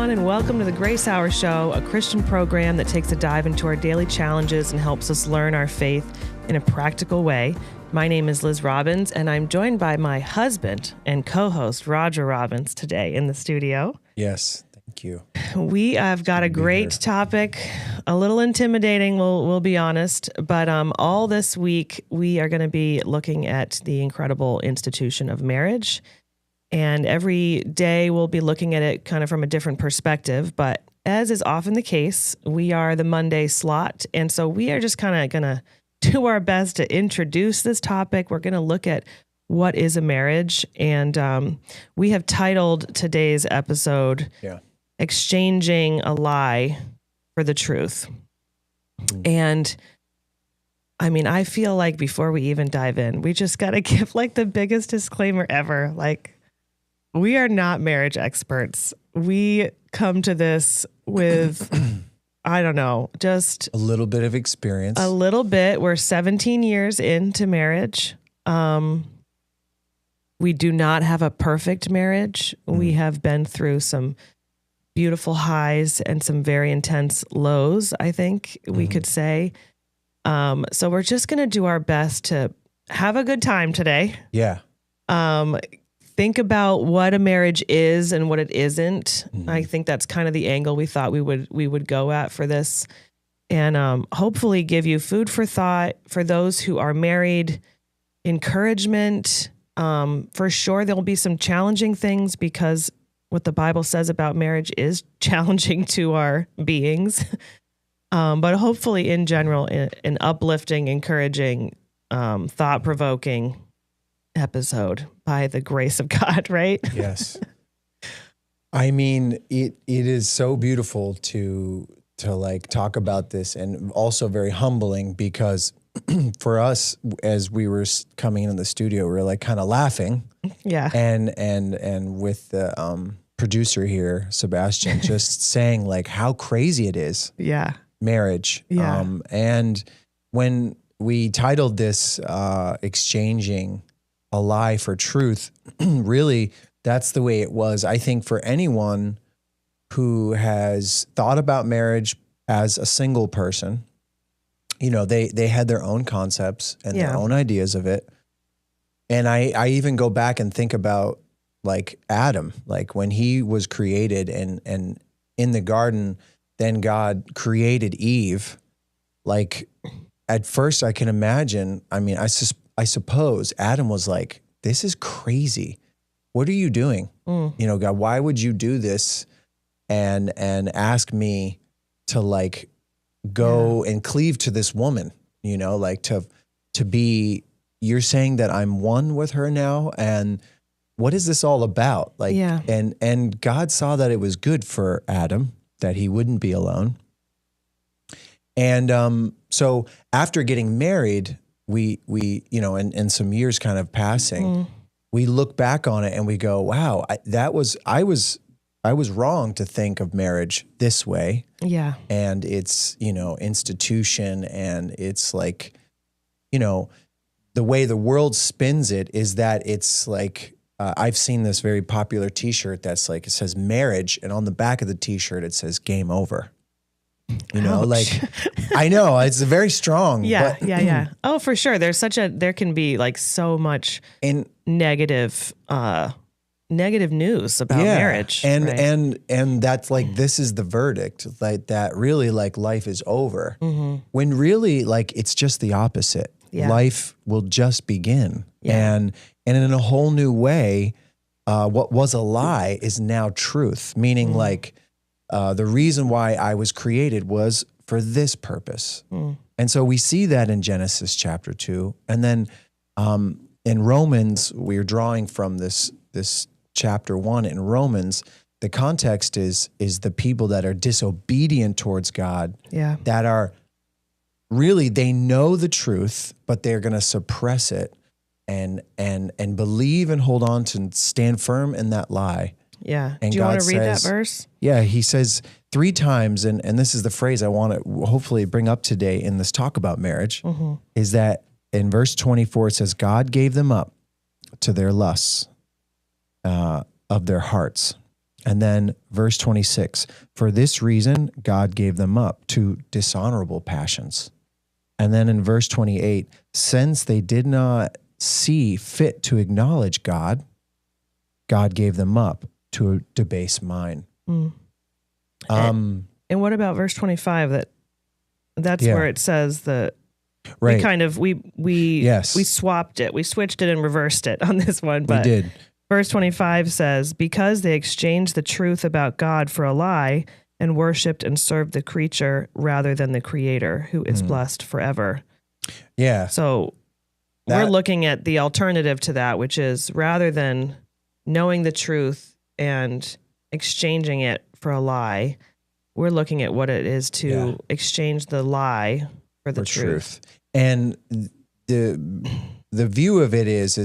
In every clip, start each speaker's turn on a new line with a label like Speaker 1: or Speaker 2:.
Speaker 1: everyone, and welcome to the Grace Hour Show, a Christian program that takes a dive into our daily challenges and helps us learn our faith in a practical way. My name is Liz Robbins, and I'm joined by my husband and co-host, Roger Robbins, today in the studio.
Speaker 2: Yes, thank you.
Speaker 1: We have got a great topic, a little intimidating, we'll be honest, but all this week we are going to be looking at the incredible institution of marriage. And every day we'll be looking at it kind of from a different perspective. But as is often the case, we are the Monday slot. And so we are just kind of going to do our best to introduce this topic. We're going to look at what is a marriage. And we have titled today's episode, Exchanging a Lie for the Truth. And I mean, I feel like before we even dive in, we just got to give like the biggest disclaimer ever. Like, we are not marriage experts. We come to this with, I don't know, just
Speaker 2: a little bit of experience.
Speaker 1: A little bit. We're 17 years into marriage. We do not have a perfect marriage. We have been through some beautiful highs and some very intense lows, I think we could say. So we're just going to do our best to have a good time today.
Speaker 2: Yeah.
Speaker 1: Think about what a marriage is and what it isn't. I think that's kind of the angle we thought we would go at for this, and hopefully give you food for thought for those who are married, encouragement. For sure, there'll be some challenging things because what the Bible says about marriage is challenging to our beings. But hopefully, in general, an uplifting, encouraging, thought-provoking episode by the grace of God, right?
Speaker 2: Yes. I mean, it is so beautiful to like talk about this, and also very humbling because for us, as we were coming into the studio, we were like kind of laughing.
Speaker 1: Yeah.
Speaker 2: And with the producer here, Sebastian, just saying like how crazy it is.
Speaker 1: Yeah.
Speaker 2: Marriage.
Speaker 1: Yeah.
Speaker 2: And when we titled this Exchanging a Lie for Truth, really, that's the way it was. I think for anyone who has thought about marriage as a single person, you know, they had their own concepts and their own ideas of it. And I even go back and think about like Adam, like when he was created and in the garden, then God created Eve. Like at first I can imagine, I mean, I suppose Adam was like, this is crazy. What are you doing? You know, God, why would you do this and ask me to like go and cleave to this woman, you know, like to be, you're saying that I'm one with her now. And what is this all about? Like, and God saw that it was good for Adam, that he wouldn't be alone. And so after getting married, we you know, and some years kind of passing, we look back on it and we go, wow, I was wrong to think of marriage this way.
Speaker 1: Yeah.
Speaker 2: And it's, you know, institution, and it's like, you know, the way the world spins it is that it's like, I've seen this very popular t-shirt that's like, it says marriage, and on the back of the t-shirt, it says game over. You know, like, I know it's very strong.
Speaker 1: Yeah. Yeah. Oh, for sure. There can be like so much negative news about marriage.
Speaker 2: And that's like, this is the verdict, like that really like life is over, when really like, it's just the opposite. Yeah. Life will just begin. Yeah. And in a whole new way, what was a lie is now truth, meaning like, the reason why I was created was for this purpose. And so we see that in Genesis chapter 2. And then in Romans, we're drawing from this chapter 1 in Romans. The context is the people that are disobedient towards God, that are really, they know the truth, but they're going to suppress it and believe and hold on to and stand firm in that lie.
Speaker 1: Yeah.
Speaker 2: And
Speaker 1: do you
Speaker 2: God
Speaker 1: want to read
Speaker 2: says,
Speaker 1: that verse?
Speaker 2: Yeah, he says 3 times, and this is the phrase I want to hopefully bring up today in this talk about marriage, is that in verse 24, it says, God gave them up to their lusts of their hearts, And then verse 26, for this reason, God gave them up to dishonorable passions. And then in verse 28, since they did not see fit to acknowledge God, God gave them up to a debased mind.
Speaker 1: Mm. And what about verse 25? That's where it says that
Speaker 2: right.
Speaker 1: we swapped it. We switched it and reversed it on this one. But
Speaker 2: we did.
Speaker 1: Verse 25 says, because they exchanged the truth about God for a lie and worshiped and served the creature rather than the creator who is blessed forever.
Speaker 2: Yeah.
Speaker 1: So we're looking at the alternative to that, which is rather than knowing the truth and exchanging it for a lie, we're looking at what it is to exchange the lie for the truth.
Speaker 2: And the view of it is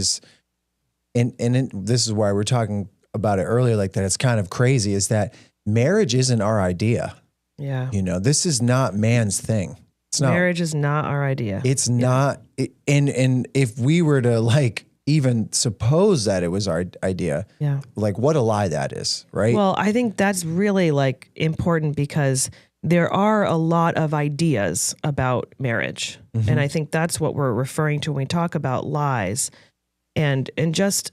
Speaker 2: this is why we're talking about it earlier, like that it's kind of crazy, is that marriage isn't our idea.
Speaker 1: Yeah.
Speaker 2: This is not man's thing.
Speaker 1: Marriage is not our idea.
Speaker 2: It's not. And if we were to even suppose that it was our idea, what a lie that is, right?
Speaker 1: Well, I think that's really important because there are a lot of ideas about marriage. Mm-hmm. And I think that's what we're referring to when we talk about lies. And just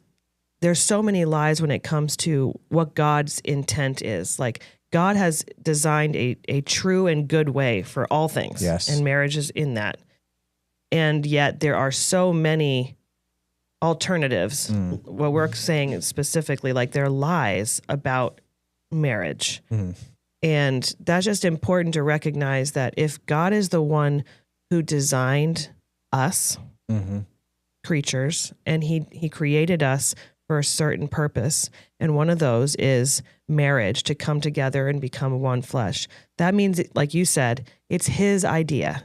Speaker 1: there's so many lies when it comes to what God's intent is. Like God has designed a true and good way for all things.
Speaker 2: Yes.
Speaker 1: And marriage is in that. And yet there are so many alternatives. What we're saying specifically, there are lies about marriage. And that's just important to recognize that if God is the one who designed us, creatures, and he created us for a certain purpose, and one of those is marriage, to come together and become one flesh. That means, like you said, it's his idea.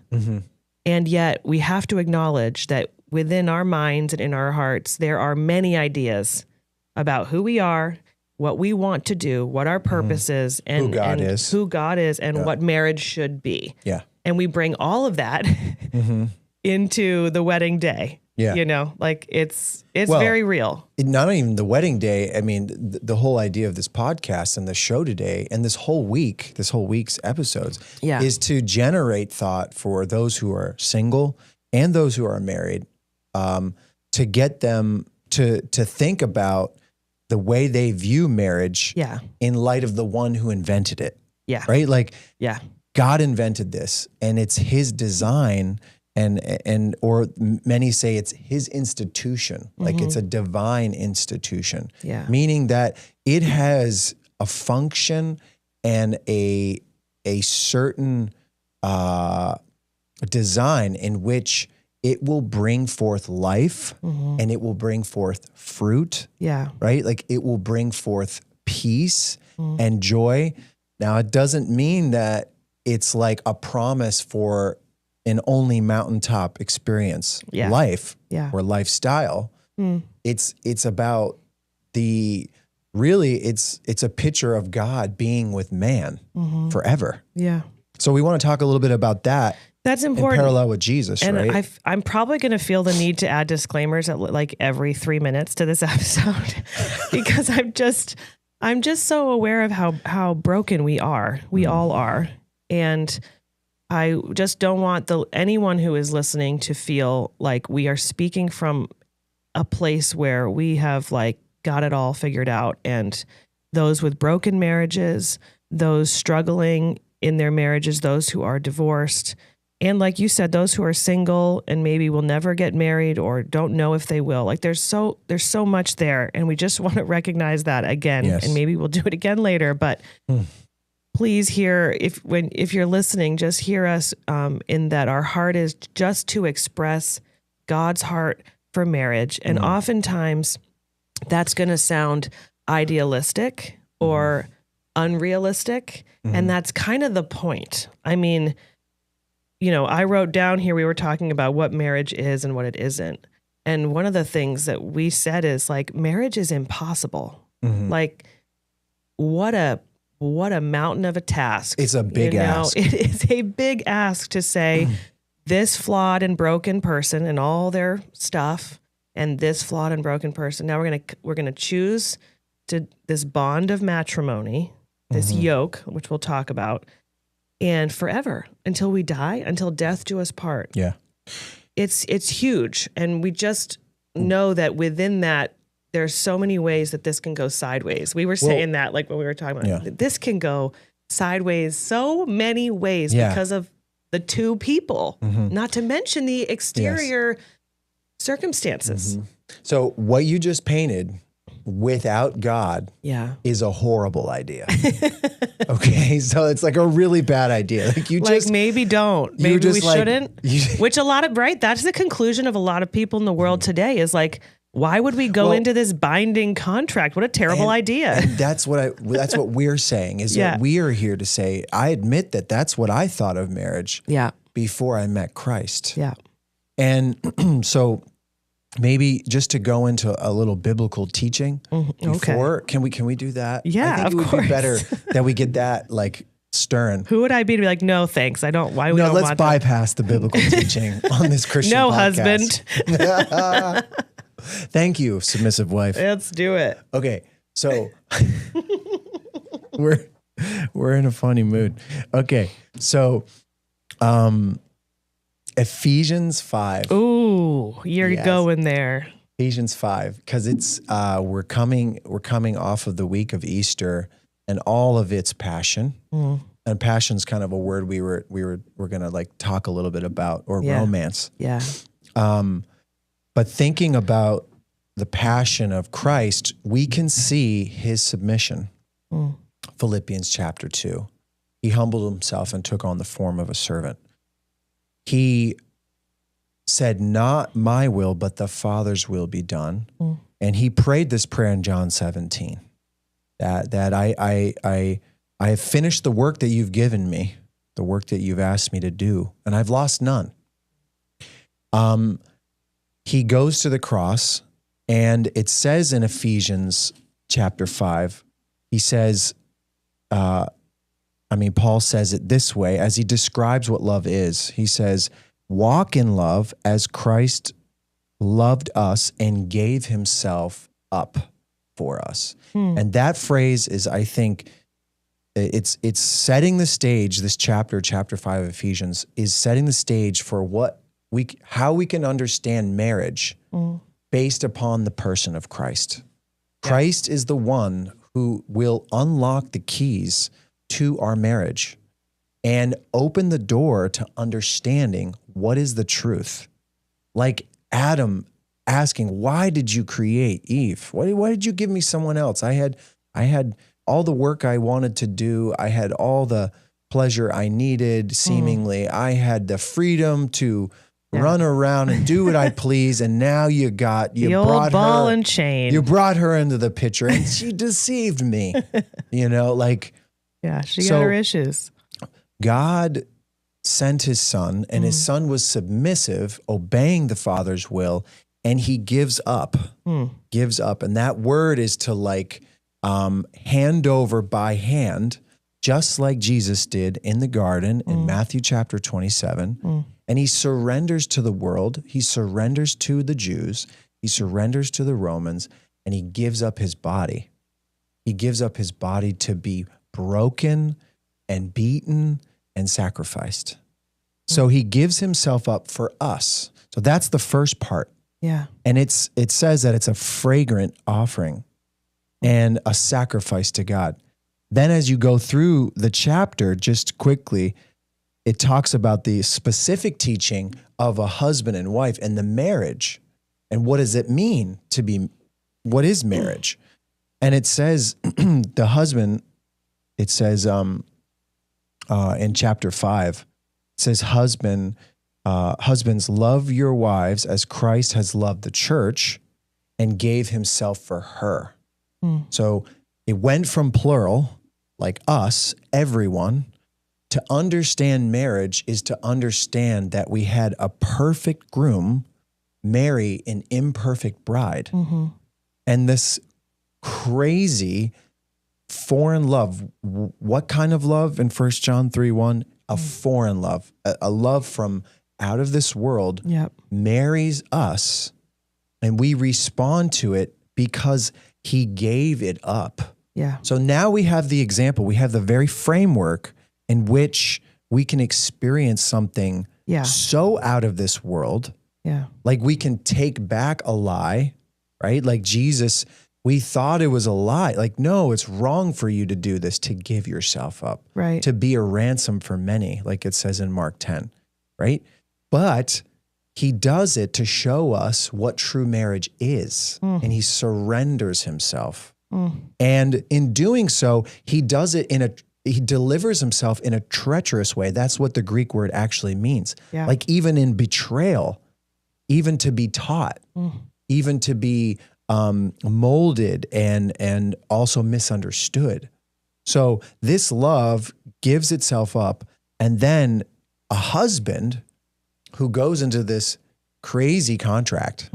Speaker 1: And yet we have to acknowledge that within our minds and in our hearts, there are many ideas about who we are, what we want to do, what our purpose is, and who God is, and what marriage should be.
Speaker 2: Yeah.
Speaker 1: And we bring all of that into the wedding day.
Speaker 2: Yeah.
Speaker 1: It's very real.
Speaker 2: Not even the wedding day. I mean, the whole idea of this podcast and the show today and this whole week's episodes is to generate thought for those who are single and those who are married, to get them to think about the way they view marriage in light of the one who invented it.
Speaker 1: Yeah.
Speaker 2: Right? God invented this, and it's his design. Or many say it's his institution, it's a divine institution, meaning that it has a function and a certain design in which it will bring forth life and it will bring forth fruit, right? It will bring forth peace and joy. Now, it doesn't mean that it's like a promise for an only mountaintop experience life or lifestyle. It's about it's a picture of God being with man forever.
Speaker 1: Yeah.
Speaker 2: So we want to talk a little bit about that.
Speaker 1: That's important.
Speaker 2: In parallel with Jesus,
Speaker 1: and
Speaker 2: right?
Speaker 1: I'm probably going to feel the need to add disclaimers at every 3 minutes to this episode because I'm just so aware of how broken we are. We all are. And I just don't want anyone who is listening to feel like we are speaking from a place where we have got it all figured out. And those with broken marriages, those struggling in their marriages, those who are divorced, and like you said, those who are single and maybe will never get married or don't know if they will. There's so much there, and we just want to recognize that again.
Speaker 2: Yes.
Speaker 1: And maybe we'll do it again later, but please hear, if you're listening, just hear us in that our heart is just to express God's heart for marriage. And oftentimes that's going to sound idealistic or unrealistic. And that's kind of the point. I mean, I wrote down here, we were talking about what marriage is and what it isn't. And one of the things that we said is marriage is impossible. What a mountain of a task.
Speaker 2: It's a big ask.
Speaker 1: It is a big ask to say this flawed and broken person and all their stuff, and this flawed and broken person. Now we're going to choose entrusted this bond of matrimony, this yoke, which we'll talk about, and forever until we die, until death do us part.
Speaker 2: Yeah.
Speaker 1: It's huge. And we just know that within that, there's so many ways that this can go sideways. We were saying that, like when we were talking about this can go sideways so many ways because of the two people, not to mention the exterior circumstances.
Speaker 2: So what you just painted without God is a horrible idea. Okay. So it's like a really bad idea. Like you just
Speaker 1: maybe don't, maybe we shouldn't, which a lot of, that's the conclusion of a lot of people in the world today is like, why would we go into this binding contract? What a terrible idea.
Speaker 2: And that's what we're saying is that we are here to say, I admit that that's what I thought of marriage before I met Christ.
Speaker 1: Yeah.
Speaker 2: And so maybe just to go into a little biblical teaching before, can we do that?
Speaker 1: Yeah,
Speaker 2: I think it would be better that we get that like stirring.
Speaker 1: Who would I be to be like, no, thanks. I don't, why we don't
Speaker 2: let's
Speaker 1: want
Speaker 2: bypass the biblical teaching on this Christian podcast.
Speaker 1: husband.
Speaker 2: Thank you, submissive wife.
Speaker 1: Let's do it.
Speaker 2: Okay. So we're in a funny mood. Okay. So, Ephesians 5.
Speaker 1: Ooh, you're going there.
Speaker 2: Ephesians 5, because it's we're coming off of the week of Easter and all of its passion. And passion's kind of a word we're gonna like talk a little bit about, or romance.
Speaker 1: Yeah.
Speaker 2: But thinking about the passion of Christ, we can see his submission. Philippians chapter 2. He humbled himself and took on the form of a servant. He said, not my will, but the Father's will be done. And he prayed this prayer in John 17, that I have finished the work that you've given me, the work that you've asked me to do, and I've lost none. He goes to the cross, and it says in Ephesians chapter 5, he says, Paul says it this way, as he describes what love is. He says, walk in love as Christ loved us and gave himself up for us. And that phrase is, I think, it's setting the stage. This chapter 5 of Ephesians is setting the stage for how we can understand marriage based upon the person of Christ. Christ is the one who will unlock the keys to our marriage and open the door to understanding what is the truth. Like Adam asking, why did you create Eve? Why did you give me someone else? I had all the work I wanted to do. I had all the pleasure I needed, seemingly. I had the freedom to run around and do what I please. And now you brought
Speaker 1: old ball and chain.
Speaker 2: You brought her into the picture and she deceived me, she
Speaker 1: got her issues.
Speaker 2: God sent his son, and his son was submissive, obeying the Father's will, and he gives up. And that word is to hand over by hand, just like Jesus did in the garden in Matthew chapter 27. And he surrenders to the world. He surrenders to the Jews. He surrenders to the Romans, and he gives up his body. He gives up his body to be broken and beaten and sacrificed. So he gives himself up for us. So that's the first part.
Speaker 1: Yeah.
Speaker 2: And it says that it's a fragrant offering and a sacrifice to God. Then as you go through the chapter, just quickly, it talks about the specific teaching of a husband and wife and the marriage. And what does it mean what is marriage? And it says the husband, it says in chapter 5, it says, husbands, love your wives as Christ has loved the church and gave himself for her. So it went from plural, like us, everyone, to understand marriage is to understand that we had a perfect groom marry an imperfect bride. And this crazy foreign love, what kind of love in 1 John 3:1? A foreign love, a love from out of this world, marries us, and we respond to it because he gave it up.
Speaker 1: Yeah.
Speaker 2: So now we have the example, we have the very framework in which we can experience something so out of this world.
Speaker 1: Yeah.
Speaker 2: Like we can take back a lie, right? Like Jesus, we thought it was a lie. Like, no, it's wrong for you to do this, to give yourself up,
Speaker 1: Right.
Speaker 2: to be a ransom for many, like it says in Mark 10, right? But he does it to show us what true marriage is. And he surrenders himself. And in doing so, he does it he delivers himself in a treacherous way. That's what the Greek word actually means.
Speaker 1: Yeah.
Speaker 2: Like even in betrayal, even to be taught, even to be molded and also misunderstood. So this love gives itself up. And then a husband who goes into this crazy contract,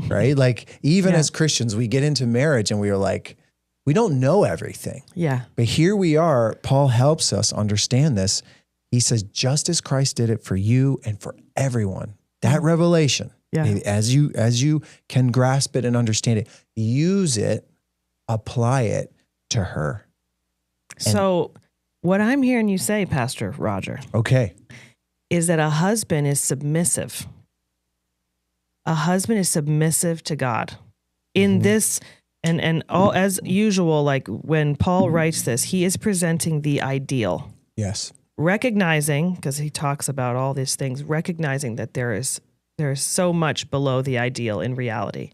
Speaker 2: right? Like even as Christians, we get into marriage and we are like, we don't know everything.
Speaker 1: Yeah.
Speaker 2: But here we are, Paul helps us understand this. He says, just as Christ did it for you and for everyone, that revelation, as you can grasp it and understand it, use it, apply it to her.
Speaker 1: So what I'm hearing you say, Pastor Roger, is that a husband is submissive. A husband is submissive to God. In this, and all as usual, like when Paul writes this, he is presenting the ideal.
Speaker 2: Yes.
Speaker 1: Recognizing, because he talks about all these things, recognizing that there is so much below the ideal in reality.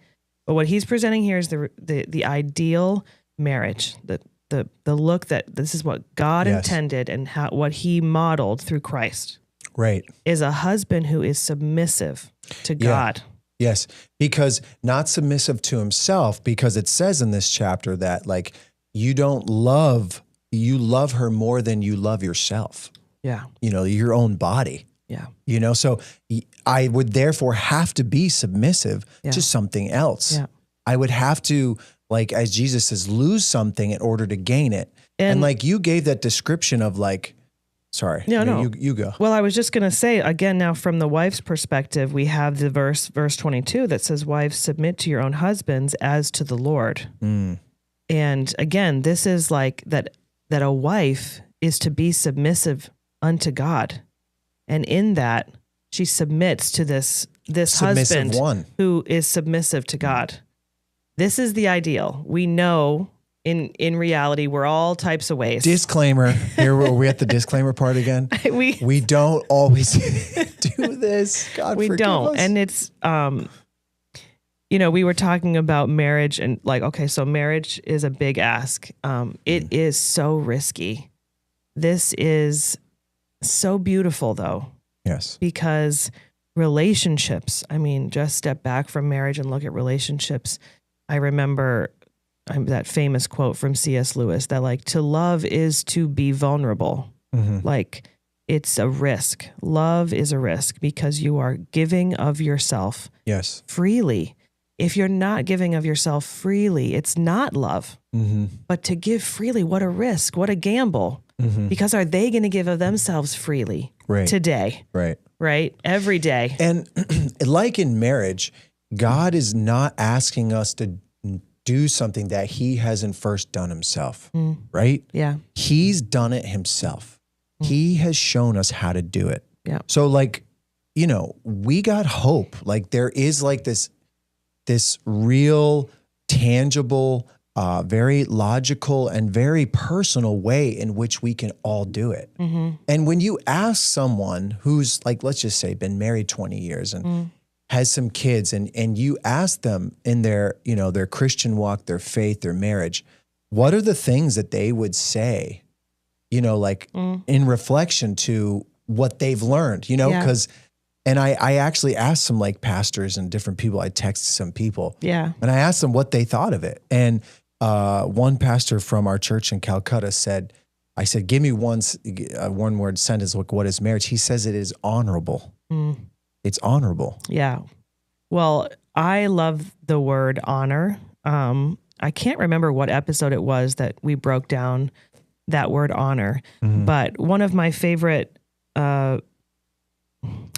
Speaker 1: But what he's presenting here is the ideal marriage, the look that this is what God intended and what he modeled through Christ.
Speaker 2: Right.
Speaker 1: Is a husband who is submissive to God.
Speaker 2: Yes, because not submissive to himself, because it says in this chapter that like you love her more than you love yourself.
Speaker 1: Yeah.
Speaker 2: Your own body.
Speaker 1: Yeah.
Speaker 2: So I would therefore have to be submissive to something else.
Speaker 1: Yeah.
Speaker 2: I would have to, like, as Jesus says, lose something in order to gain it. And like you gave that description of like, sorry.
Speaker 1: No.
Speaker 2: You go.
Speaker 1: Well, I was just going to say, again, now from the wife's perspective, we have the verse 22 that says, wives, submit to your own husbands as to the Lord. And again, this is like that a wife is to be submissive unto God. And in that, she submits to this husband who is submissive to God. This is the ideal. We know in reality, we're all types of ways.
Speaker 2: Disclaimer. Here, are we at the disclaimer part again? We don't always do this. God
Speaker 1: we
Speaker 2: forgive
Speaker 1: don't.
Speaker 2: us.
Speaker 1: And it's, we were talking about marriage and like, okay, so marriage is a big ask. It is so risky. This is so beautiful though.
Speaker 2: Yes.
Speaker 1: Because relationships, just step back from marriage and look at relationships. I remember that famous quote from C.S. Lewis that like, to love is to be vulnerable. Like it's a risk. Love is a risk because you are giving of yourself freely. If you're not giving of yourself freely, it's not love. But to give freely, what a risk, what a gamble. Because are they going to give of themselves freely today? Right. Every day.
Speaker 2: And like in marriage, God is not asking us to do something that he hasn't first done himself, right?
Speaker 1: Yeah.
Speaker 2: He's done it himself. He has shown us how to do it.
Speaker 1: Yeah.
Speaker 2: So like, we got hope. Like there is like this real, tangible, very logical and very personal way in which we can all do it. And when you ask someone who's like, let's just say been married 20 years and has some kids and you ask them in their Christian walk, their faith, their marriage, what are the things that they would say, in reflection to what they've learned, because, and I actually asked some like pastors and different people, I texted some people and I asked them what they thought of it. And one pastor from our church in Calcutta I said, give me one word sentence, like what is marriage? He says it is honorable. It's honorable.
Speaker 1: Yeah. Well, I love the word honor. I can't remember what episode it was that we broke down that word honor, but one of my favorite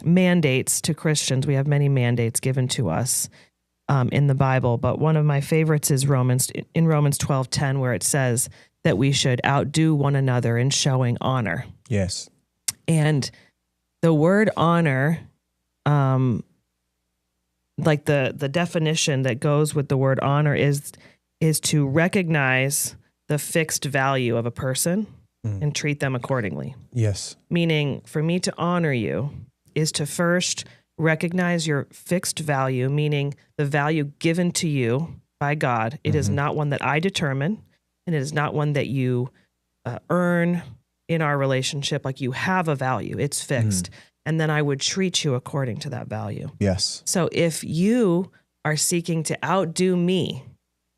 Speaker 1: mandates to Christians, we have many mandates given to us, in the Bible, but one of my favorites is Romans 12:10, where it says that we should outdo one another in showing honor.
Speaker 2: Yes.
Speaker 1: And the word honor, like the definition that goes with the word honor is to recognize the fixed value of a person and treat them accordingly.
Speaker 2: Yes.
Speaker 1: Meaning, for me to honor you is to first recognize your fixed value, meaning the value given to you by God. It is not one that I determine, and it is not one that you earn in our relationship. Like, you have a value, it's fixed. And then I would treat you according to that value.
Speaker 2: Yes.
Speaker 1: So if you are seeking to outdo me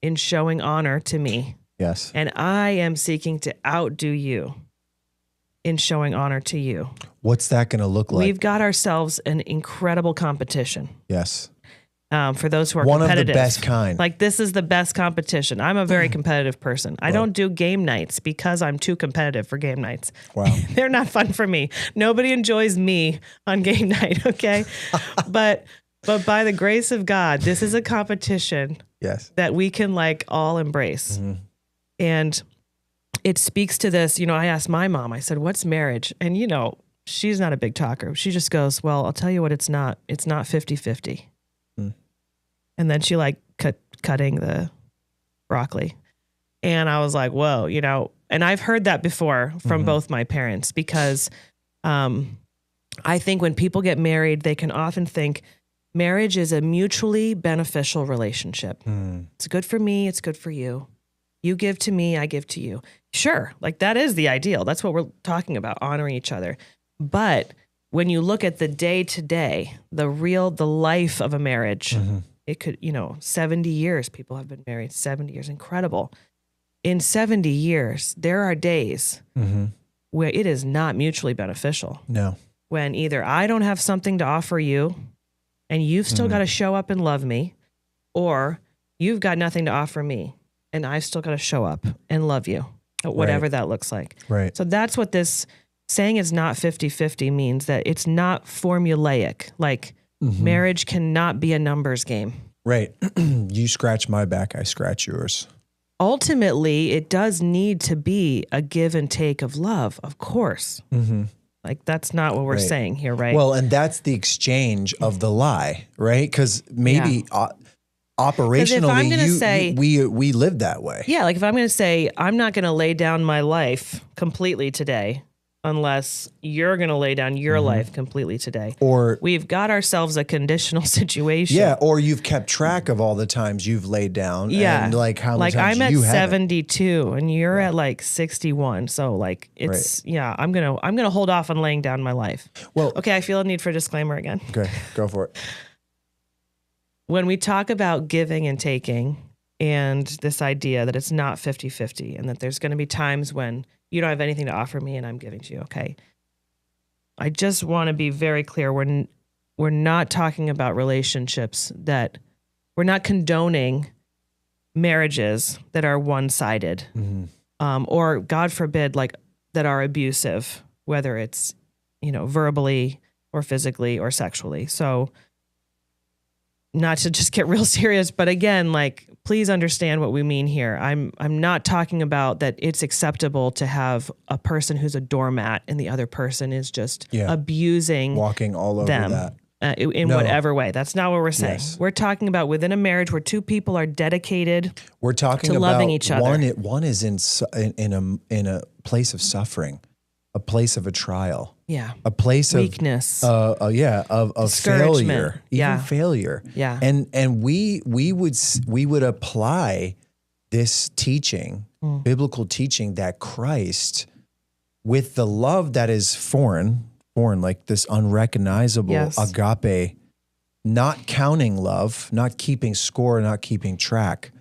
Speaker 1: in showing honor to me,
Speaker 2: yes,
Speaker 1: and I am seeking to outdo you in showing honor to you,
Speaker 2: what's that going to look like?
Speaker 1: We've got ourselves an incredible competition.
Speaker 2: Yes.
Speaker 1: For those who are
Speaker 2: one
Speaker 1: competitive.
Speaker 2: of the best kind.
Speaker 1: Like, this is the best competition. I'm a very competitive person. I don't do game nights because I'm too competitive for game nights.
Speaker 2: Wow.
Speaker 1: They're not fun for me. Nobody enjoys me on game night, okay? But by the grace of God, this is a competition
Speaker 2: yes,
Speaker 1: that we can like all embrace. And it speaks to this. I asked my mom, I said, what's marriage? And she's not a big talker. She just goes, well, I'll tell you what it's not. It's not 50-50. And then she cutting the broccoli. And I was like, whoa, and I've heard that before from both my parents, because I think when people get married, they can often think marriage is a mutually beneficial relationship. It's good for me. It's good for you. You give to me, I give to you. Sure. Like, that is the ideal. That's what we're talking about, honoring each other. But when you look at the day to day, the life of a marriage, it could, 70 years, people have been married, 70 years, incredible. In 70 years, there are days where it is not mutually beneficial.
Speaker 2: No.
Speaker 1: When either I don't have something to offer you and you've still got to show up and love me, or you've got nothing to offer me and I've still got to show up and love you, whatever that looks like.
Speaker 2: Right.
Speaker 1: So that's what this saying is not 50-50 means, that it's not formulaic. Like, marriage cannot be a numbers game.
Speaker 2: Right. You scratch my back, I scratch yours.
Speaker 1: Ultimately, it does need to be a give and take of love, of course. Like, that's not what we're saying here, right?
Speaker 2: Well, and that's the exchange of the lie, right? Because maybe operationally, we live that way.
Speaker 1: Yeah, like if I'm going to say, I'm not going to lay down my life completely today unless you're going to lay down your life completely today.
Speaker 2: Or
Speaker 1: we've got ourselves a conditional situation.
Speaker 2: Yeah, or you've kept track of all the times you've laid down. And like how many times
Speaker 1: I'm at
Speaker 2: you
Speaker 1: 72 and you're at like 61. So like it's I'm gonna hold off on laying down my life.
Speaker 2: Well,
Speaker 1: okay, I feel a need for a disclaimer again.
Speaker 2: Okay, go for it.
Speaker 1: When we talk about giving and taking and this idea that it's not 50-50 and that there's going to be times when you don't have anything to offer me and I'm giving to you, okay? I just want to be very clear. We're not talking about relationships that we're not condoning marriages that are one-sided or, God forbid, like that are abusive, whether it's, verbally or physically or sexually. So not to just get real serious, but again, like, please understand what we mean here. I'm not talking about that it's acceptable to have a person who's a doormat and the other person is just abusing,
Speaker 2: walking all over
Speaker 1: them in whatever way. That's not what we're saying.
Speaker 2: Yes.
Speaker 1: We're talking about within a marriage where two people are dedicated.
Speaker 2: We're talking
Speaker 1: to
Speaker 2: about
Speaker 1: loving each other.
Speaker 2: One is in a place of suffering, a place of a trial.
Speaker 1: Yeah.
Speaker 2: A place
Speaker 1: weakness.
Speaker 2: of failure, even failure.
Speaker 1: Yeah.
Speaker 2: And we would apply this teaching, biblical teaching, that Christ, with the love that is foreign, like this unrecognizable agape, not counting love, not keeping score, not keeping track,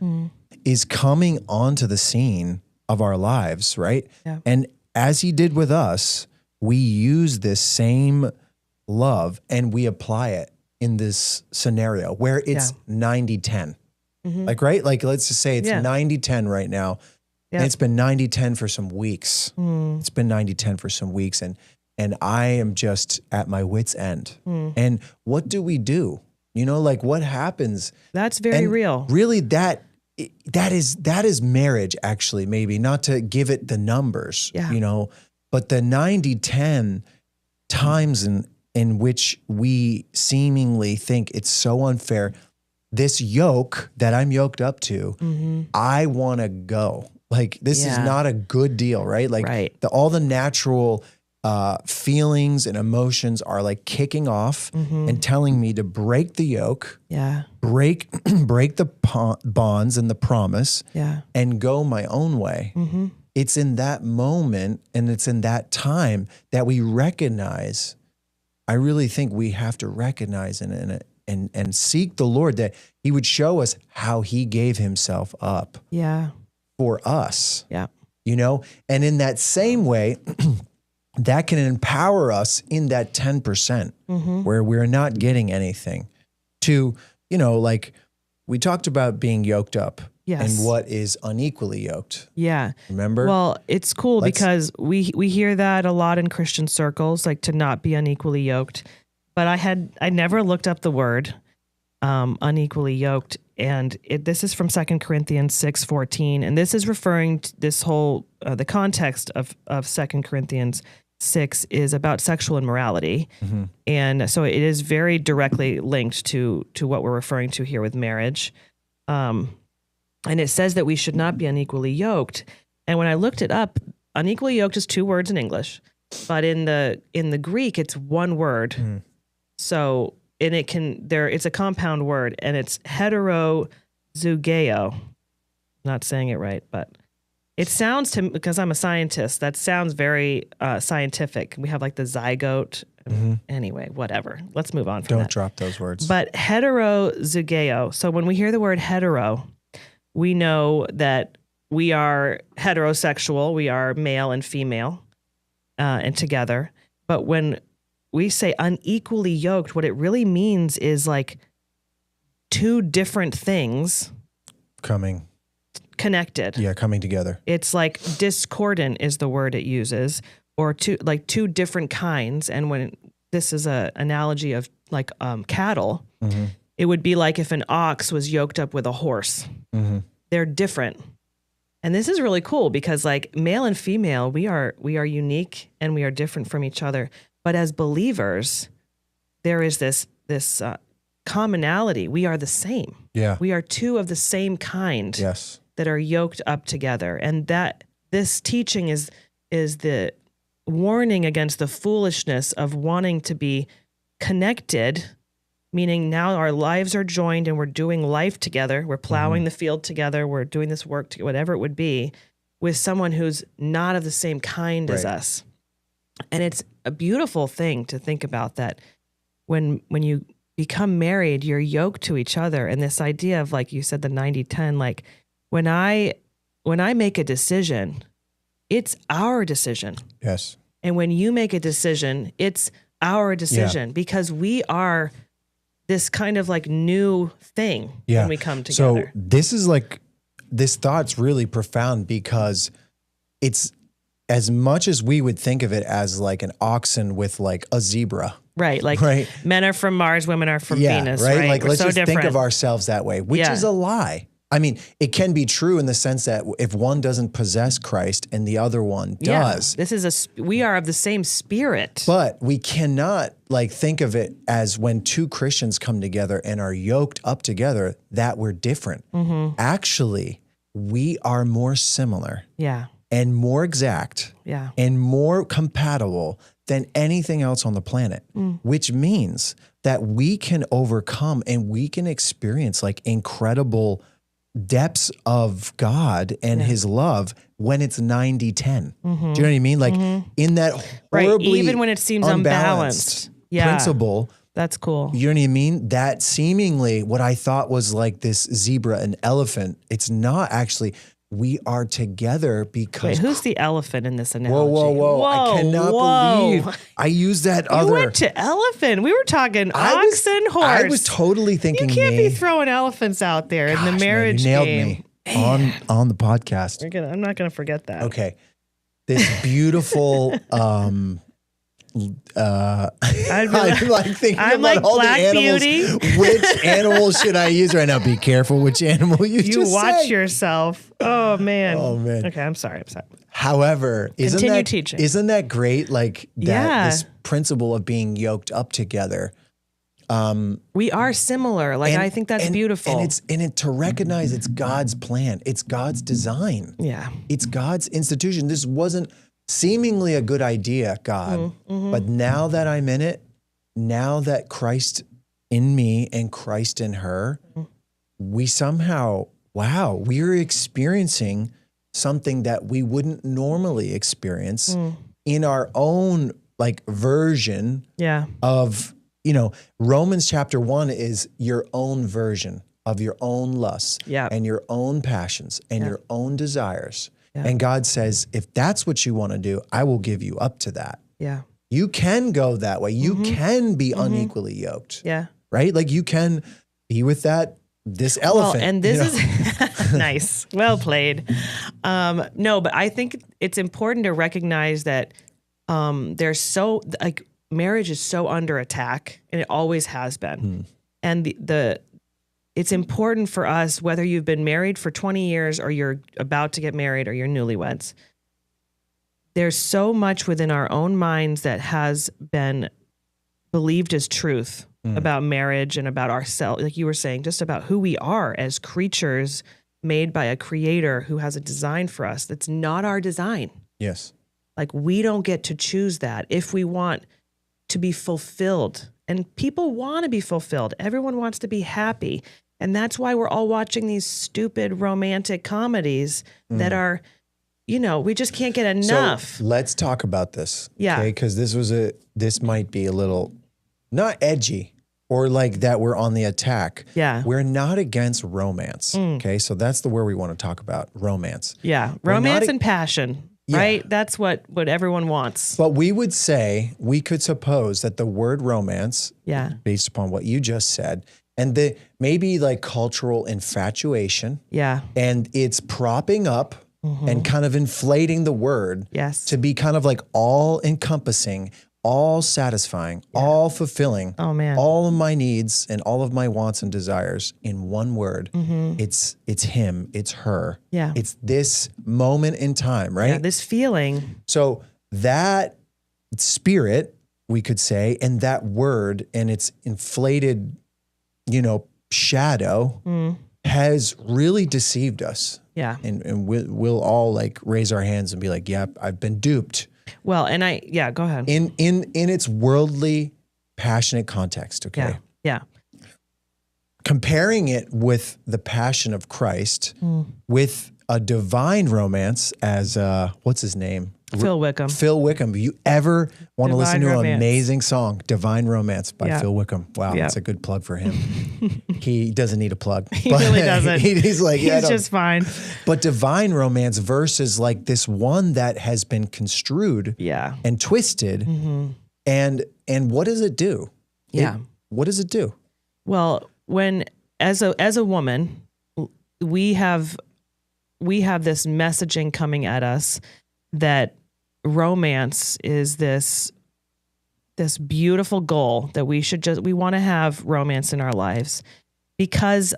Speaker 2: is coming onto the scene of our lives, right?
Speaker 1: Yeah.
Speaker 2: And as he did with us, we use this same love and we apply it in this scenario where it's 90-10. Like, right? Like, let's just say it's 90-10 right now. And it's been 90-10 for some weeks. It's been 90-10 for some weeks. And I am just at my wit's end. And what do? You know, like what happens?
Speaker 1: That's very real.
Speaker 2: Really, that is marriage, actually, maybe not to give it the numbers, you know, but the 90-10 times in which we seemingly think it's so unfair. This yoke that I'm yoked up to, I want to go. Like, this is not a good deal, right? Like all the natural feelings and emotions are like kicking off and telling me to break the yoke, break the bonds and the promise, and go my own way. It's in that moment and it's in that time that we recognize. I really think we have to recognize and seek the Lord that He would show us how He gave Himself up for us. You know, and in that same way, that can empower us in that 10% where we're not getting anything to, you know, like we talked about being yoked up and what is unequally yoked. Remember?
Speaker 1: Well, it's cool because we hear that a lot in Christian circles, like to not be unequally yoked. But I never looked up the word unequally yoked. And this is from 2 Corinthians 6:14. And this is referring to this whole, the context of 2 Corinthians 6 is about sexual immorality. And so it is very directly linked to what we're referring to here with marriage. And it says that we should not be unequally yoked. And when I looked it up, unequally yoked is 2 words in English, but in the Greek, it's 1 word. So, and it's a compound word, and it's heterozugeo. Not saying it right, but it sounds to me, because I'm a scientist, that sounds very scientific. We have like the zygote. Anyway, whatever. Let's move on from that.
Speaker 2: Don't drop those words.
Speaker 1: But heterozugeo. So when we hear the word hetero, we know that we are heterosexual. We are male and female and together. But when we say unequally yoked, what it really means is like 2 different things connected.
Speaker 2: Yeah, coming together.
Speaker 1: It's like discordant is the word it uses, or 2 different kinds. And when this is an analogy of like cattle, it would be like if an ox was yoked up with a horse. They're different. And this is really cool because like male and female, we are unique and we are different from each other. But as believers, there is this commonality. We are the same. We are 2 of the same kind that are yoked up together. And that this teaching is the warning against the foolishness of wanting to be connected, meaning now our lives are joined and we're doing life together. We're plowing the field together. We're doing this work together, whatever it would be, with someone who's not of the same kind as us. And it's a beautiful thing to think about that when you become married, you're yoked to each other. And this idea of, like you said, the 90-10, like when I make a decision, it's our decision.
Speaker 2: Yes.
Speaker 1: And when you make a decision, it's our decision because we are this kind of like new thing when we come together.
Speaker 2: So this is like, this thought's really profound because it's as much as we would think of it as like an oxen with like a zebra.
Speaker 1: Right. Like men are from Mars, women are from Venus.
Speaker 2: Right. Like
Speaker 1: We're
Speaker 2: let's
Speaker 1: so
Speaker 2: just
Speaker 1: different.
Speaker 2: think of ourselves that way, which is a lie. I mean, it can be true in the sense that if one doesn't possess Christ and the other one does.
Speaker 1: This is we are of the same spirit.
Speaker 2: But we cannot like think of it as when 2 Christians come together and are yoked up together that we're different. Actually, we are more similar. And more exact. And more compatible than anything else on the planet, which means that we can overcome and we can experience like incredible depths of God and His love when it's 90-10. Do you know what I mean? Like in that horribly
Speaker 1: even when it seems unbalanced
Speaker 2: principle.
Speaker 1: That's cool.
Speaker 2: You know what I mean? That seemingly what I thought was like this zebra and elephant, it's not actually. We are together because...
Speaker 1: Wait, who's the elephant in this analogy?
Speaker 2: Whoa. I cannot believe I used that other...
Speaker 1: You went to elephant. We were talking ox and horse.
Speaker 2: I was totally thinking
Speaker 1: you can't be throwing elephants out there in the marriage
Speaker 2: man, you
Speaker 1: game.
Speaker 2: Nailed me on the podcast.
Speaker 1: I'm not going to forget that.
Speaker 2: Okay. This beautiful
Speaker 1: I'd be
Speaker 2: I'm like thinking
Speaker 1: I'm
Speaker 2: about
Speaker 1: like
Speaker 2: all
Speaker 1: Black
Speaker 2: the animals.
Speaker 1: Beauty.
Speaker 2: Which animal should I use right now? Be careful which animal you just
Speaker 1: watch
Speaker 2: say.
Speaker 1: yourself. Oh man.
Speaker 2: Oh, man.
Speaker 1: Okay, I'm sorry.
Speaker 2: However,
Speaker 1: Continue teaching.
Speaker 2: Isn't that great? Like that
Speaker 1: Yeah.
Speaker 2: this principle of being yoked up together.
Speaker 1: We are similar. Like I think that's beautiful.
Speaker 2: And to recognize it's God's plan. It's God's design.
Speaker 1: Yeah.
Speaker 2: It's God's institution. This wasn't seemingly a good idea, God. But now that I'm in it, now that Christ in me and Christ in her, we somehow, we're experiencing something that we wouldn't normally experience in our own like version of, Romans chapter 1 is your own version of your own lusts and your own passions and your own desires. Yeah. And God says, if that's what you want to do, I will give you up to that. Yeah. You can go that way. You can be unequally yoked. Yeah. Right? Like you can be with this elephant.
Speaker 1: Well, and this is nice. Well played. No, but I think it's important to recognize that marriage is so under attack, and it always has been. And it's important for us, whether you've been married for 20 years or you're about to get married or you're newlyweds, there's so much within our own minds that has been believed as truth about marriage and about ourselves, like you were saying, just about who we are as creatures made by a creator who has a design for us that's not our design.
Speaker 2: Yes.
Speaker 1: Like we don't get to choose that if we want to be fulfilled. And people want to be fulfilled. Everyone wants to be happy. And that's why we're all watching these stupid romantic comedies that are, we just can't get enough.
Speaker 2: So let's talk about this.
Speaker 1: Yeah.
Speaker 2: Okay. Because this might be a little not edgy or like that we're on the attack. Yeah. We're not against romance. Okay. So that's the word we want to talk about. Romance.
Speaker 1: Yeah. Romance and passion. Yeah. Right? That's what everyone wants.
Speaker 2: But we could suppose that the word romance, based upon what you just said, and the maybe like cultural infatuation, and it's propping up and kind of inflating the word to be kind of like all encompassing, all satisfying, all fulfilling, all of my needs and all of my wants and desires in one word. It's him, it's her. Yeah. It's this moment in time, right?
Speaker 1: Yeah, this feeling.
Speaker 2: So that spirit, we could say, and that word and its inflated, shadow has really deceived us. Yeah. And we'll all like raise our hands and be like, yeah, I've been duped.
Speaker 1: Well, and go ahead.
Speaker 2: In its worldly, passionate context, okay?
Speaker 1: Yeah.
Speaker 2: Comparing it with the passion of Christ, with a divine romance as, what's his name?
Speaker 1: Phil Wickham.
Speaker 2: Phil Wickham. You ever want to listen to an amazing song, Divine Romance by Phil Wickham? Wow, that's a good plug for him. He doesn't need a plug.
Speaker 1: He really doesn't.
Speaker 2: He's like,
Speaker 1: he's just fine.
Speaker 2: But Divine Romance versus like this one that has been construed and twisted. And what does it do?
Speaker 1: Yeah.
Speaker 2: What does it do?
Speaker 1: Well, when as a woman, we have this messaging coming at us that romance is this beautiful goal that we want to have romance in our lives, because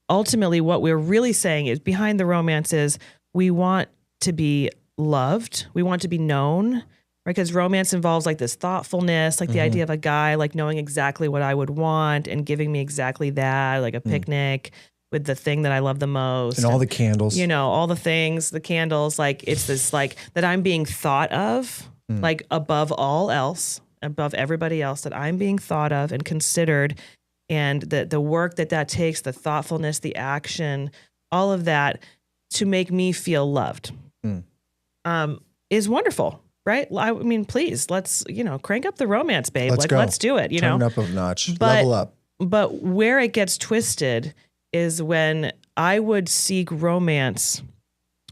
Speaker 1: ultimately what we're really saying is behind the romance is we want to be loved. We want to be known, right? Because romance involves like this thoughtfulness, like the idea of a guy like knowing exactly what I would want and giving me exactly that, like a picnic with the thing that I love the most.
Speaker 2: And all the candles.
Speaker 1: All the things, the candles, like it's this like that I'm being thought of, like above all else, above everybody else, that I'm being thought of and considered. And the work that takes, the thoughtfulness, the action, all of that to make me feel loved is wonderful. Right? I mean, please, let's, crank up the romance, babe. Let's do it,
Speaker 2: Turn it up a notch. Level up.
Speaker 1: But where it gets twisted is when I would seek romance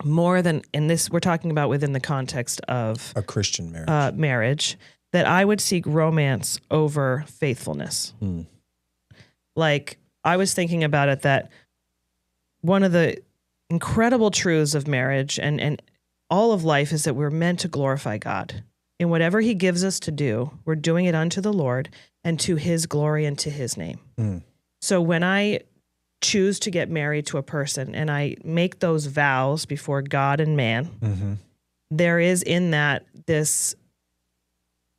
Speaker 1: more than, and this we're talking about within the context of
Speaker 2: a Christian marriage,
Speaker 1: that I would seek romance over faithfulness. Like I was thinking about it, that one of the incredible truths of marriage and all of life is that we're meant to glorify God. in whatever he gives us to do, we're doing it unto the Lord and to his glory and to his name. So when I choose to get married to a person and I make those vows before God and man, there is in that this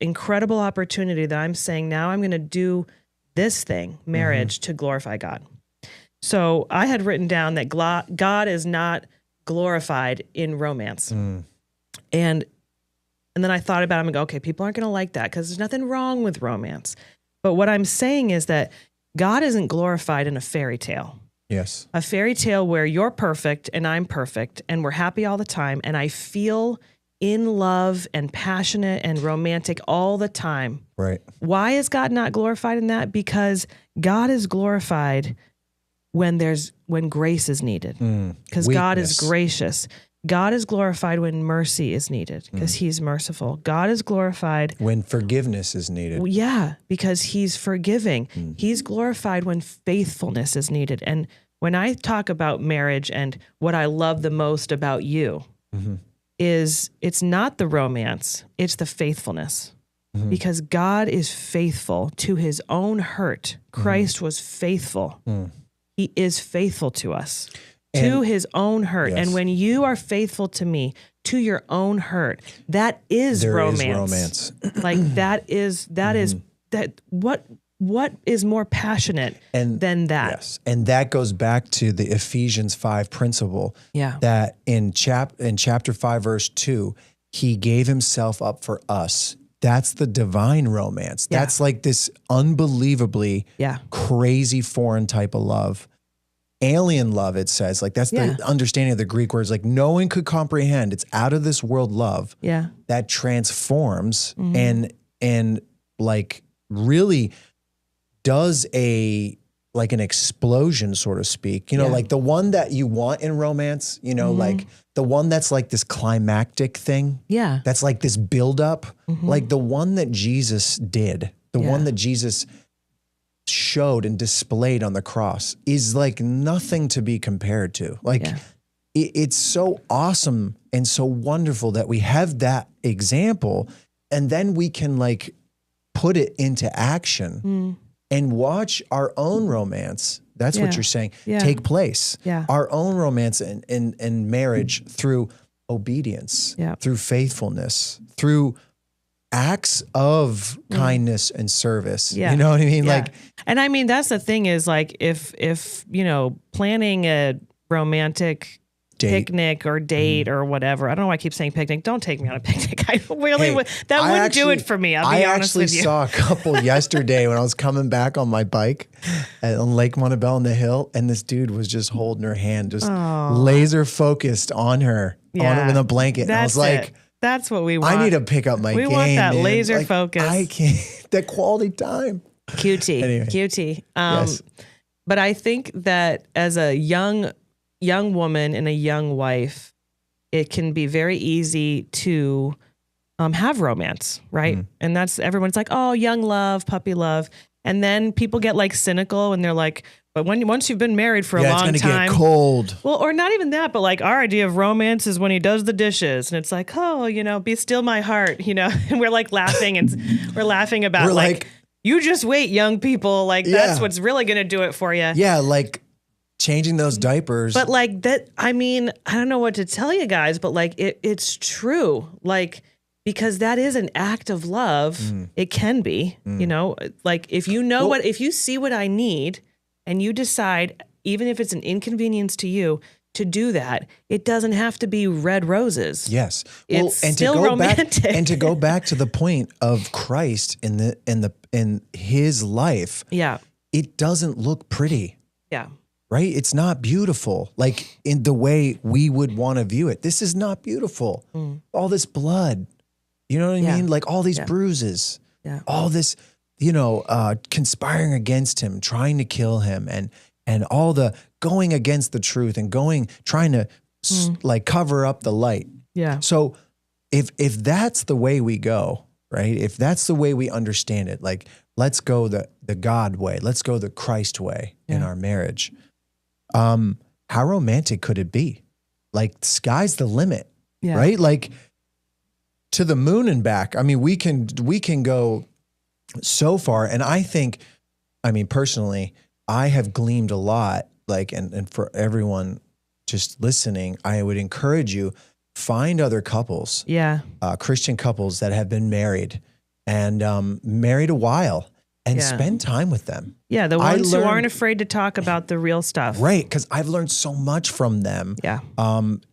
Speaker 1: incredible opportunity that I'm saying, now I'm going to do this thing, marriage, to glorify God. So I had written down that God is not glorified in romance. And then I thought about it and go, okay, people aren't going to like that because there's nothing wrong with romance. But what I'm saying is that God isn't glorified in a fairy tale.
Speaker 2: Yes.
Speaker 1: A fairy tale where you're perfect and I'm perfect and we're happy all the time and I feel in love and passionate and romantic all the time.
Speaker 2: Right.
Speaker 1: Why is God not glorified in that? Because God is glorified when grace is needed. Because God is gracious. God is glorified when mercy is needed because he's merciful. God is glorified
Speaker 2: when forgiveness is needed.
Speaker 1: Yeah, because he's forgiving. He's glorified when faithfulness is needed. And when I talk about marriage and what I love the most about you is it's not the romance, it's the faithfulness. Because God is faithful to his own hurt. Christ was faithful. He is faithful to us. To his own hurt. Yes. And when you are faithful to me, to your own hurt, that is romance. Like what is more passionate than that?
Speaker 2: Yes. And that goes back to the Ephesians 5 principle.
Speaker 1: Yeah.
Speaker 2: That in chapter 5, verse 2, he gave himself up for us. That's the divine romance. Yeah. That's like this unbelievably crazy foreign type of love. Alien love, it says. Like that's the understanding of the Greek words. Like no one could comprehend. It's out of this world love that transforms and like really does like an explosion, so to speak. You know, like the one that you want in romance, you know, like the one that's like this climactic thing. Yeah. That's like this buildup. Like the one that Jesus did, the one that Jesus showed and displayed on the cross is like nothing to be compared to. Like it's so awesome and so wonderful that we have that example and then we can like put it into action and watch our own romance. That's what you're saying. Take place. Our own romance in marriage through obedience, through faithfulness, through acts of kindness and service. You know what I mean? Like,
Speaker 1: and I mean, that's the thing is like, if, you know, planning a romantic picnic or date or whatever. I don't know why I keep saying picnic. Don't take me on a picnic. I really would. That wouldn't do it for me. I'll be honest with you.
Speaker 2: I actually saw a couple yesterday when I was coming back on my bike on Lake Montebello on the hill. And this dude was just holding her hand, just laser focused on her, on it with a blanket. And I was like,
Speaker 1: that's what we want.
Speaker 2: I need to pick up my game.
Speaker 1: We want that laser
Speaker 2: like,
Speaker 1: focus.
Speaker 2: I can't. That quality time.
Speaker 1: QT.
Speaker 2: Anyway.
Speaker 1: QT. But I think that as a young woman and a young wife, it can be very easy to have romance, right? And that's everyone's like, oh, young love, puppy love. And then people get like cynical and they're like, but once you've been married for a long
Speaker 2: it's
Speaker 1: time,
Speaker 2: get cold.
Speaker 1: Well, or not even that, but like our idea of romance is when he does the dishes and it's like, oh, you know, be still my heart, you know, and we're like laughing and we're laughing about like, you just wait, young people. Like that's what's really going to do it for you.
Speaker 2: Yeah. Like changing those diapers.
Speaker 1: But like that, I mean, I don't know what to tell you guys, but like it's true. Like, because that is an act of love. It can be, you know, like if you know if you see what I need and you decide, even if it's an inconvenience to you, to do that, it doesn't have to be red roses.
Speaker 2: Yes.
Speaker 1: It's still romantic.
Speaker 2: And to go back to the point of Christ in his life. Yeah. It doesn't look pretty. Yeah. Right? It's not beautiful. Like in the way we would want to view it. This is not beautiful. All this blood. You know what I mean? Like all these bruises, all this, you know, conspiring against him, trying to kill him and all the going against the truth and trying to like cover up the light. Yeah. So if that's the way we go, right? If that's the way we understand it, like let's go the God way, let's go the Christ way in our marriage. How romantic could it be? Like sky's the limit, right? Like to the moon and back. I mean, we can go so far. And I think, I mean, personally, I have gleaned a lot, like, and for everyone just listening, I would encourage you, find other couples, Christian couples that have been married and married a while, and spend time with them.
Speaker 1: Yeah, the ones who aren't afraid to talk about the real stuff.
Speaker 2: Right, because I've learned so much from them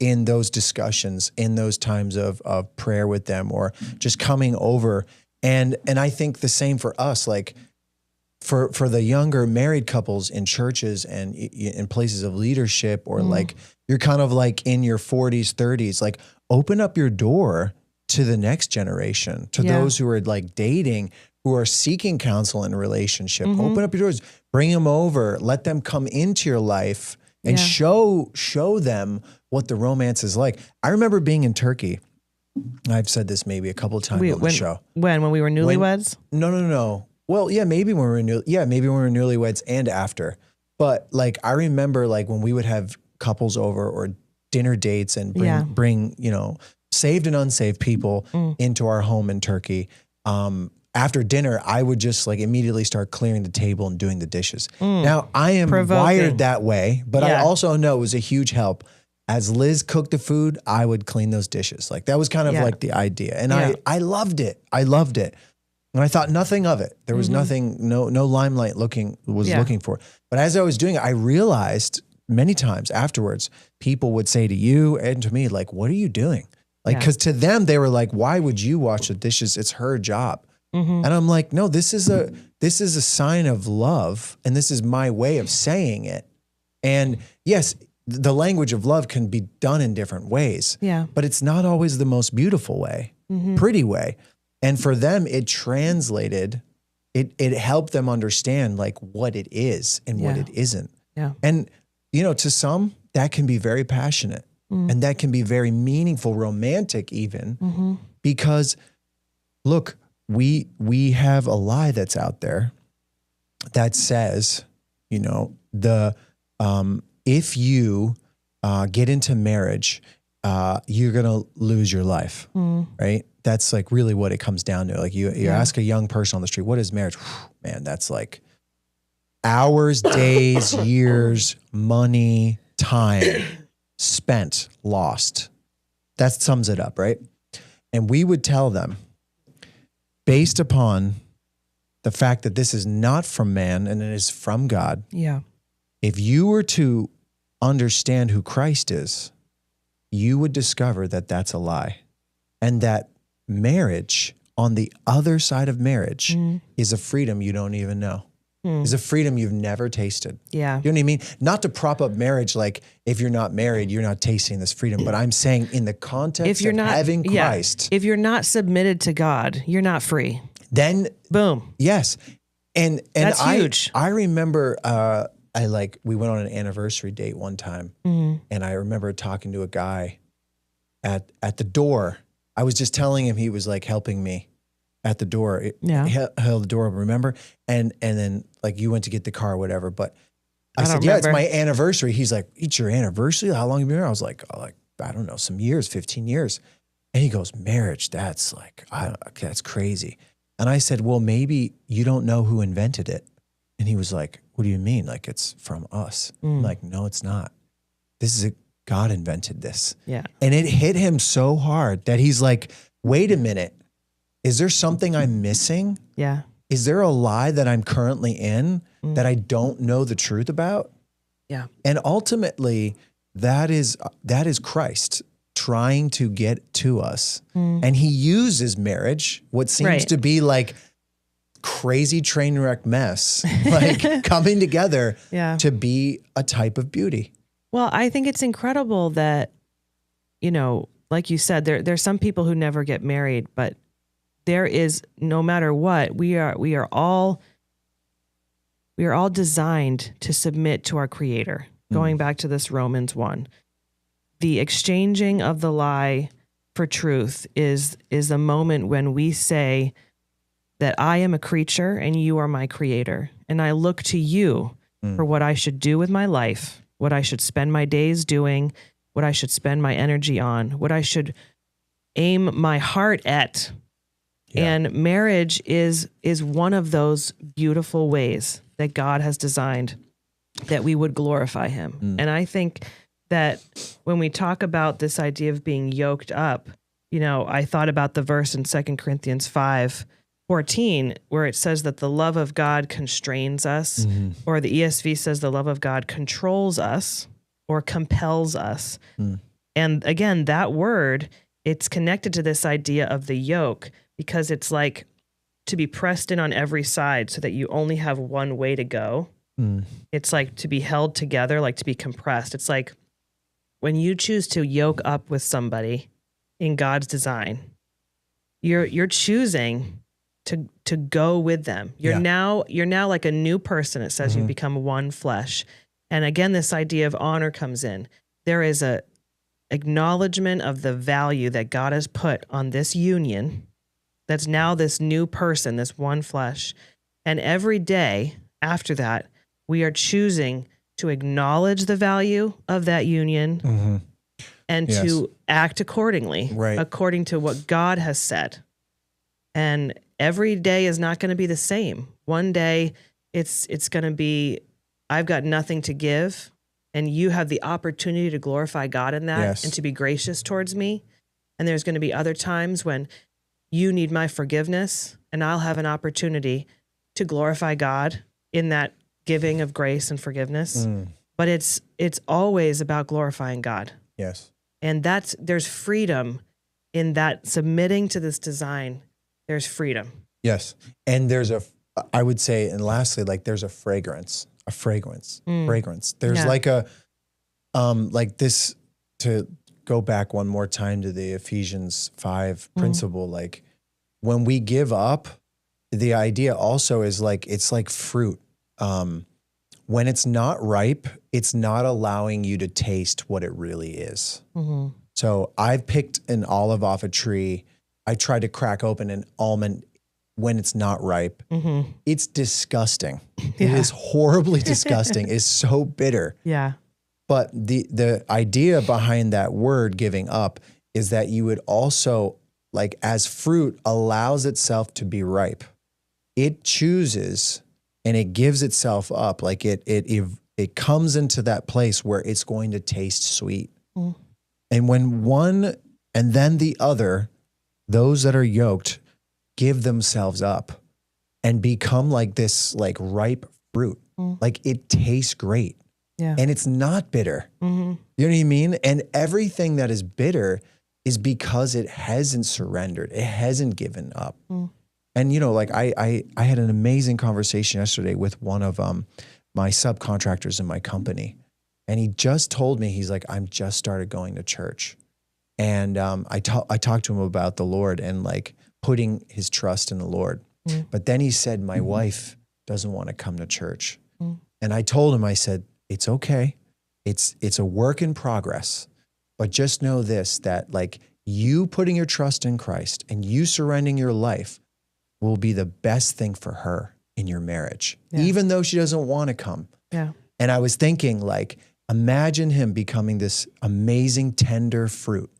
Speaker 2: in those discussions, in those times of prayer with them, or just coming over. And I think the same for us, like for the younger married couples in churches and in places of leadership, or like you're kind of like in your 40s, 30s, like open up your door to the next generation, to those who are like dating, who are seeking counsel in a relationship. Open up your doors, bring them over, let them come into your life and show them what the romance is like. I remember being in Turkey. I've said this maybe a couple of times on the show.
Speaker 1: When we were newlyweds?
Speaker 2: No. Well, maybe when we were newlyweds and after. But like I remember like when we would have couples over or dinner dates and bring saved and unsaved people into our home in Turkey. After dinner, I would just like immediately start clearing the table and doing the dishes. Now I am wired that way, but I also know it was a huge help. As Liz cooked the food, I would clean those dishes. Like that was kind of like the idea. And I loved it. And I thought nothing of it. There was nothing, no limelight looking for. But as I was doing it, I realized many times afterwards, people would say to you and to me, like, what are you doing? Like, because to them, they were like, why would you wash the dishes? It's her job. And I'm like, no, this is a sign of love. And this is my way of saying it. And yes, the language of love can be done in different ways. Yeah. But it's not always the most beautiful way, pretty way. And for them, it translated, it helped them understand like what it is and what it isn't. Yeah. And, to some, that can be very passionate and that can be very meaningful, romantic even, because look, we have a lie that's out there that says, if you get into marriage, you're going to lose your life, right? That's like really what it comes down to. Like you ask a young person on the street, what is marriage? Man, that's like hours, days, years, money, time spent, lost. That sums it up, right? And we would tell them, based upon the fact that this is not from man and it is from God. Yeah. If you were to understand who Christ is, you would discover that that's a lie. And that marriage, on the other side of marriage, is a freedom you don't even know. Is a freedom you've never tasted. Yeah. You know what I mean? Not to prop up marriage, like if you're not married, you're not tasting this freedom. But I'm saying in the context of having Christ.
Speaker 1: If you're not submitted to God, you're not free.
Speaker 2: Then
Speaker 1: boom.
Speaker 2: Yes. And
Speaker 1: that's huge.
Speaker 2: I remember we went on an anniversary date one time, and I remember talking to a guy at the door. I was just telling him he was like helping me at the door. Held the door open, remember? And then like you went to get the car or whatever. But I said, it's my anniversary. He's like, it's your anniversary? How long have you been here? I was like, I don't know, some years, 15 years. And he goes, marriage, that's like, that's crazy. And I said, well, maybe you don't know who invented it. And he was like, what do you mean? Like it's from us? I'm like, no, it's not. God invented this. Yeah. And it hit him so hard that he's like, wait a minute. Is there something I'm missing? Yeah. Is there a lie that I'm currently in that I don't know the truth about? Yeah. And ultimately, that is Christ trying to get to us. And he uses marriage, what seems to be like crazy train wreck mess, like coming together to be a type of beauty.
Speaker 1: Well, I think it's incredible that, like you said, there's some people who never get married, but there is, no matter what, we are all designed to submit to our Creator. Going back to this Romans 1, the exchanging of the lie for truth is a moment when we say that I am a creature and you are my Creator, and I look to you for what I should do with my life, what I should spend my days doing, what I should spend my energy on, what I should aim my heart at.
Speaker 2: Yeah.
Speaker 1: And marriage is one of those beautiful ways that God has designed that we would glorify him. And I think that when we talk about this idea of being yoked up, I thought about the verse in 2 Corinthians 5:14, where it says that the love of God constrains us, or the ESV says the love of God controls us or compels us. And again, that word, it's connected to this idea of the yoke, because it's like to be pressed in on every side so that you only have one way to go. It's like to be held together, like to be compressed. It's like when you choose to yoke up with somebody in God's design, you're choosing to go with them. You're now like a new person. It says you become one flesh. And again, this idea of honor comes in. There is a acknowledgement of the value that God has put on this union. That's now this new person, this one flesh. And every day after that, we are choosing to acknowledge the value of that union and to act accordingly, according to what God has said. And every day is not going to be the same. One day it's going to be, I've got nothing to give, and you have the opportunity to glorify God in that and to be gracious towards me. And there's going to be other times when you need my forgiveness, and I'll have an opportunity to glorify God in that giving of grace and forgiveness. But it's always about glorifying God.
Speaker 2: Yes.
Speaker 1: And there's freedom in that, submitting to this design. There's freedom.
Speaker 2: Yes. And I would say, and lastly, like there's a fragrance. There's like this, to go back one more time to the Ephesians 5 principle, like when we give up, the idea also is like, it's like fruit. When it's not ripe, it's not allowing you to taste what it really is. So I've picked an olive off a tree. I tried to crack open an almond when it's not ripe. It's disgusting. It is horribly disgusting. It's so bitter.
Speaker 1: Yeah.
Speaker 2: But the idea behind that word giving up is that you would also, like as fruit allows itself to be ripe, it chooses and it gives itself up. Like it comes into that place where it's going to taste sweet. And when one and then the other, those that are yoked, give themselves up and become like this, like ripe fruit, like it tastes great.
Speaker 1: Yeah.
Speaker 2: And it's not bitter. You know what I mean? And everything that is bitter is because it hasn't surrendered. It hasn't given up. And, like I had an amazing conversation yesterday with one of my subcontractors in my company. And he just told me, he's like, I'm just started going to church. And I talked to him about the Lord and like putting his trust in the Lord. But then he said, my wife doesn't want to come to church. And I told him, I said, it's okay. It's a work in progress. But just know this, that like you putting your trust in Christ and you surrendering your life will be the best thing for her in your marriage, even though she doesn't want to come.
Speaker 1: Yeah.
Speaker 2: And I was thinking, like, imagine him becoming this amazing, tender fruit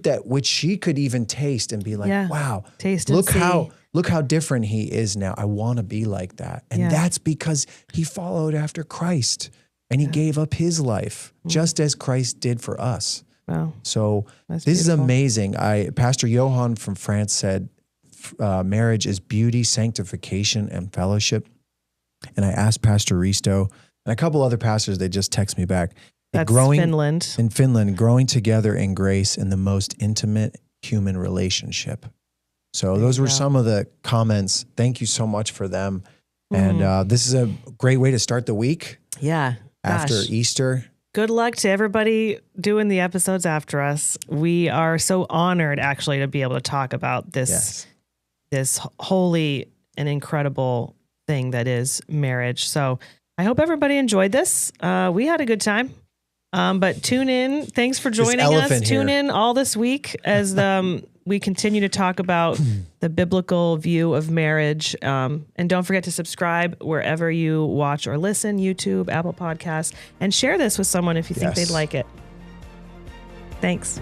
Speaker 2: that which she could even taste and be like, wow,
Speaker 1: taste
Speaker 2: look
Speaker 1: and see.
Speaker 2: Look how different he is now. I want to be like that. And that's because he followed after Christ and he gave up his life just as Christ did for us.
Speaker 1: Wow.
Speaker 2: So
Speaker 1: That's
Speaker 2: this
Speaker 1: beautiful.
Speaker 2: is amazing. Pastor Johan from France said, marriage is beauty, sanctification, and fellowship. And I asked Pastor Risto and a couple other pastors, they just text me back.
Speaker 1: That's Finland.
Speaker 2: In Finland, growing together in grace in the most intimate human relationship. So those were some of the comments. Thank you so much for them. And this is a great way to start the week.
Speaker 1: Yeah.
Speaker 2: After Easter.
Speaker 1: Good luck to everybody doing the episodes after us. We are so honored actually to be able to talk about this holy and incredible thing that is marriage. So I hope everybody enjoyed this. We had a good time. But tune in. Thanks for joining us. Tune in all this week as we continue to talk about the biblical view of marriage. And don't forget to subscribe wherever you watch or listen, YouTube, Apple Podcasts, and share this with someone if you think they'd like it. Thanks.